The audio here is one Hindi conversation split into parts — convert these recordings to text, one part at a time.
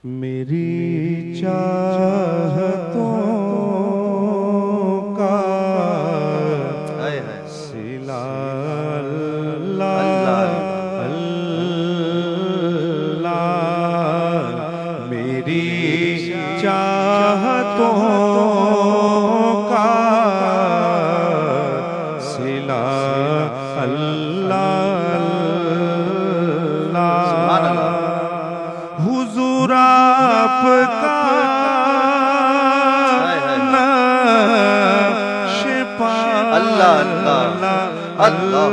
मेरी चाहतों का सिला अल्लाह, मेरी चाहतों का सिला अल्लाह। हुजूर आपका नक्श-ए-पा अल्लाह अल्लाह,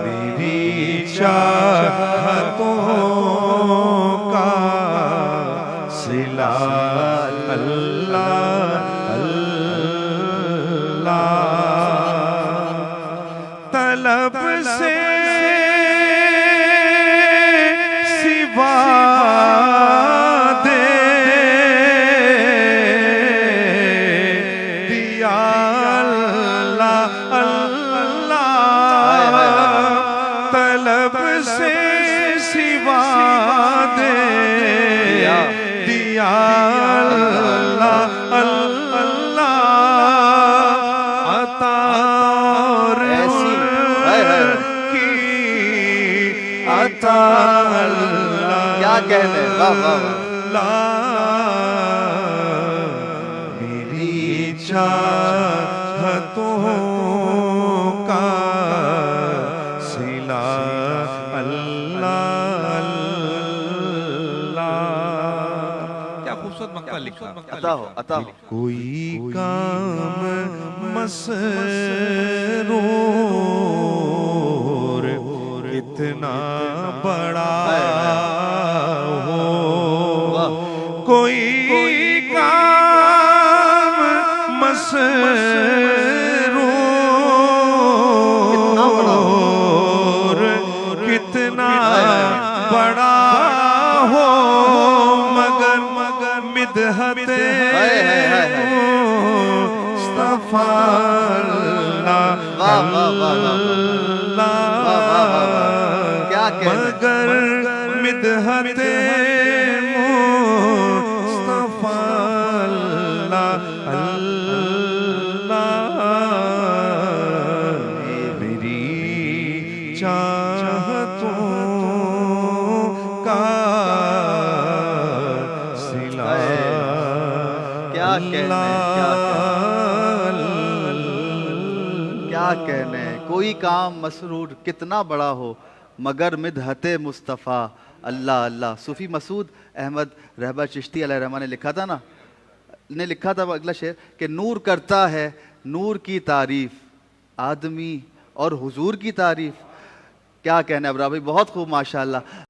मेरी चाहतों का सिला अल्लाह अल्लाह। तलब से सिवा दे दिया अल्लाह अल्लाह, तलब से सिवा दे दिया अल्लाह अल्लाह। अता की अता क्या कहने, वाह वाह मेरी चाहतों का सिला अल्लाह अल्लाह। क्या खूबसूरत मक्का लिखा। अता हो कोई काम मसरूर इतना बड़ा हो, कोई काम मसरूर कितना बड़ा हो, मगर मिदहते मुस्तफा मगर मिदहते मुस्तफा अल्लाह। मेरी चाहतों का सिला क्या कहने, कोई काम मसरूर कितना बड़ा हो, मगर मिदहते मुस्तफ़ा अल्लाह अल्लाह। सूफी मसूद अहमद रहबर चिश्ती अलैहि रहमान ने लिखा था ना, लिखा था अगला शेर कि नूर करता है नूर की तारीफ आदमी और हुजूर की तारीफ। क्या कहना है अबरार भाई, बहुत खूब माशाअल्लाह।